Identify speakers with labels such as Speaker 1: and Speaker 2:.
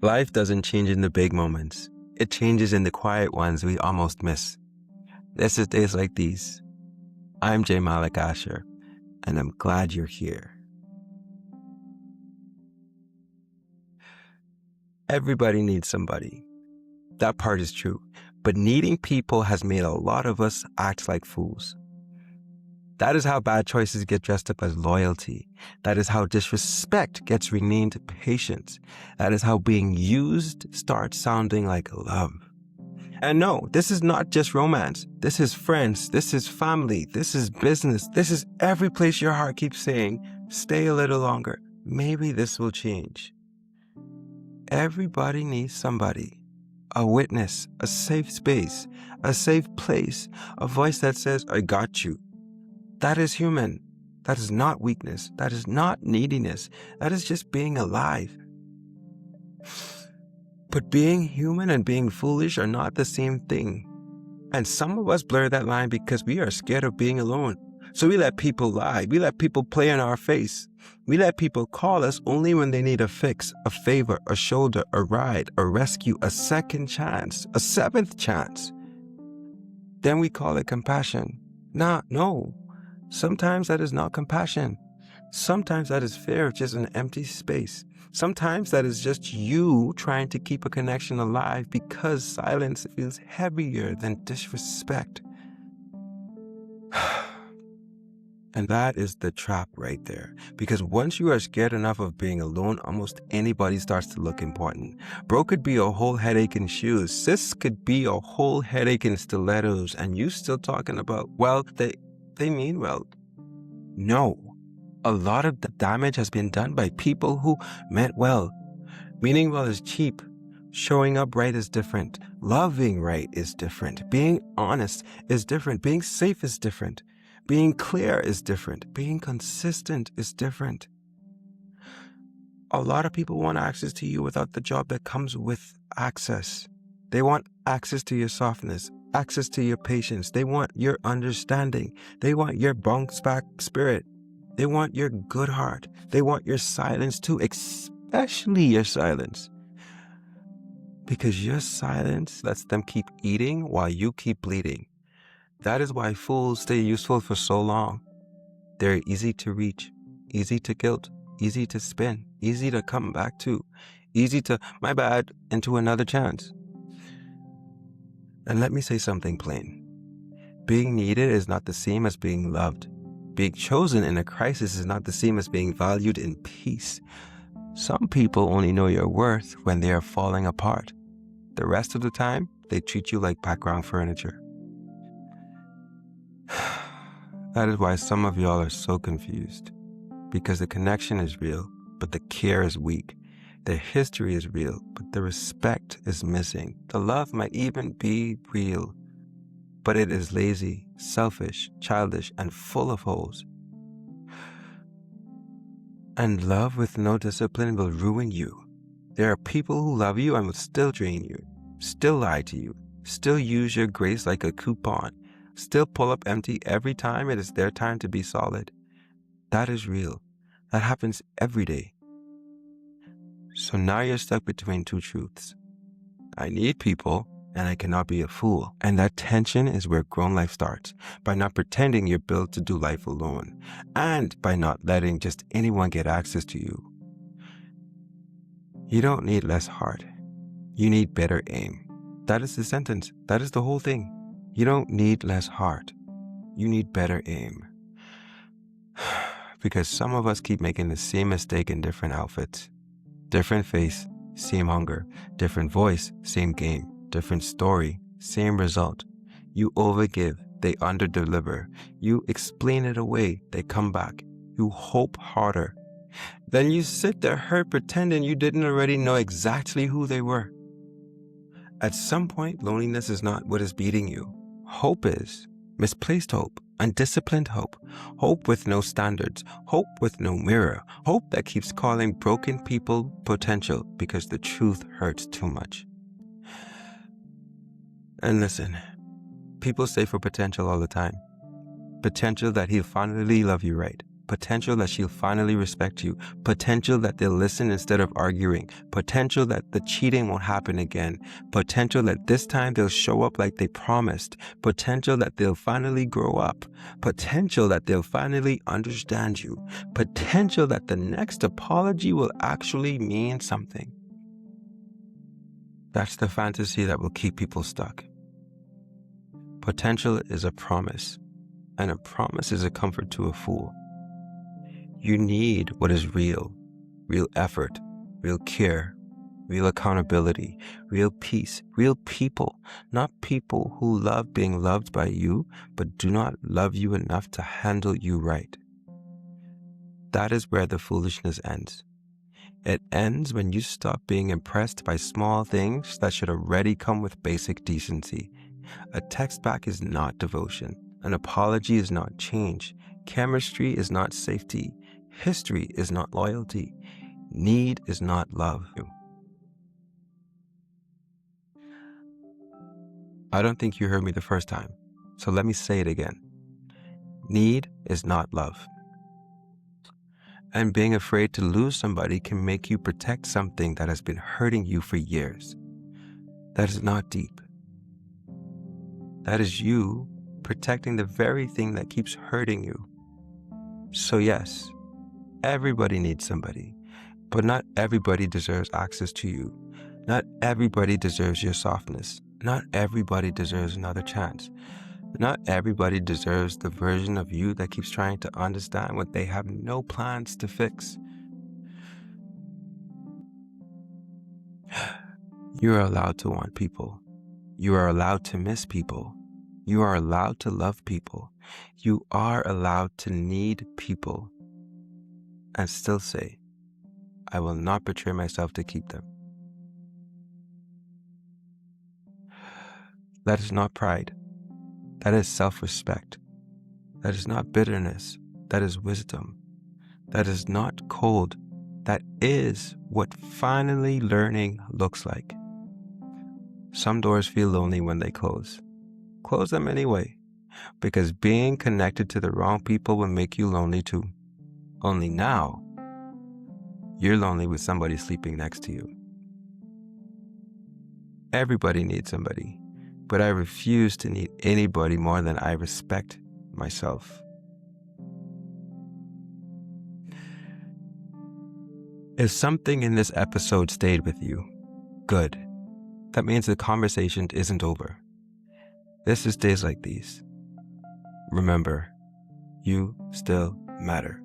Speaker 1: Life doesn't change in the big moments. It changes in the quiet ones we almost miss. This is Days Like These. I'm J. Malik Asher, and I'm glad you're here. Everybody needs somebody. That part is true. But needing people has made a lot of us act like fools. That is how bad choices get dressed up as loyalty. That is how disrespect gets renamed patience. That is how being used starts sounding like love. And no, this is not just romance. This is friends. This is family. This is business. This is every place your heart keeps saying, stay a little longer. Maybe this will change. Everybody needs somebody. A witness, a safe space, a safe place, a voice that says, I got you. That is human. That is not weakness. That is not neediness. That is just being alive. But being human and being foolish are not the same thing. And some of us blur that line because we are scared of being alone. So we let people lie. We let people play in our face. We let people call us only when they need a fix, a favor, a shoulder, a ride, a rescue, a second chance, a seventh chance. Then we call it compassion. No. Sometimes that is not compassion. Sometimes that is fear of just an empty space. Sometimes that is just you trying to keep a connection alive because silence feels heavier than disrespect. And that is the trap right there. Because once you are scared enough of being alone, almost anybody starts to look important. Bro could be a whole headache in shoes. Sis could be a whole headache in stilettos. And you still talking about, well, they mean well. No. A lot of the damage has been done by people who meant well. Meaning well is cheap. Showing up right is different. Loving right is different. Being honest is different. Being safe is different. Being clear is different. Being consistent is different. A lot of people want access to you without the job that comes with access. They want access to your softness, access to your patience. They want your understanding. They want your bounce back spirit. They want your good heart. They want your silence too, especially your silence. Because your silence lets them keep eating while you keep bleeding. That is why fools stay useful for so long. They're easy to reach, easy to guilt, easy to spin, easy to come back to, easy to, my bad, into another chance. And let me say something plain. Being needed is not the same as being loved. Being chosen in a crisis is not the same as being valued in peace. Some people only know your worth when they are falling apart. The rest of the time, they treat you like background furniture. That is why some of y'all are so confused. Because the connection is real, but the care is weak. The history is real, but the respect is missing. The love might even be real, but it is lazy, selfish, childish, and full of holes. And love with no discipline will ruin you. There are people who love you and will still drain you, still lie to you, still use your grace like a coupon, still pull up empty every time it is their time to be solid. That is real. That happens every day. So now you're stuck between two truths. I need people, and I cannot be a fool. And that tension is where grown life starts, by not pretending you're built to do life alone, and by not letting just anyone get access to you. You don't need less heart. You need better aim. That is the sentence. That is the whole thing. You don't need less heart. You need better aim. Because some of us keep making the same mistake in different outfits. Different face, same hunger. Different voice, same game. Different story, same result. You overgive, they underdeliver. You explain it away, they come back. You hope harder. Then you sit there hurt pretending you didn't already know exactly who they were. At some point, loneliness is not what is beating you. Hope is. Misplaced hope, undisciplined hope, hope with no standards, hope with no mirror, hope that keeps calling broken people potential because the truth hurts too much. And listen, people say for potential all the time. Potential that he'll finally love you right. Potential that she'll finally respect you. Potential that they'll listen instead of arguing. Potential that the cheating won't happen again. Potential that this time they'll show up like they promised. Potential that they'll finally grow up. Potential that they'll finally understand you. Potential that the next apology will actually mean something. That's the fantasy that will keep people stuck. Potential is a promise, and a promise is a comfort to a fool. You need what is real effort, real care, real accountability, real peace, real people, not people who love being loved by you, but do not love you enough to handle you right. That is where the foolishness ends. It ends when you stop being impressed by small things that should already come with basic decency. A text back is not devotion. An apology is not change. Chemistry is not safety. History is not loyalty. Need is not love. I don't think you heard me the first time, so let me say it again. Need is not love. And being afraid to lose somebody can make you protect something that has been hurting you for years. That is not deep. That is you protecting the very thing that keeps hurting you. So yes, everybody needs somebody, but not everybody deserves access to you. Not everybody deserves your softness. Not everybody deserves another chance. Not everybody deserves the version of you that keeps trying to understand what they have no plans to fix. You are allowed to want people. You are allowed to miss people. You are allowed to love people. You are allowed to need people. And still say, I will not betray myself to keep them. That is not pride. That is self-respect. That is not bitterness. That is wisdom. That is not cold. That is what finally learning looks like. Some doors feel lonely when they close. Close them anyway, because being connected to the wrong people will make you lonely too. Only now, you're lonely with somebody sleeping next to you. Everybody needs somebody, but I refuse to need anybody more than I respect myself. If something in this episode stayed with you, good. That means the conversation isn't over. This is Days Like These. Remember, you still matter.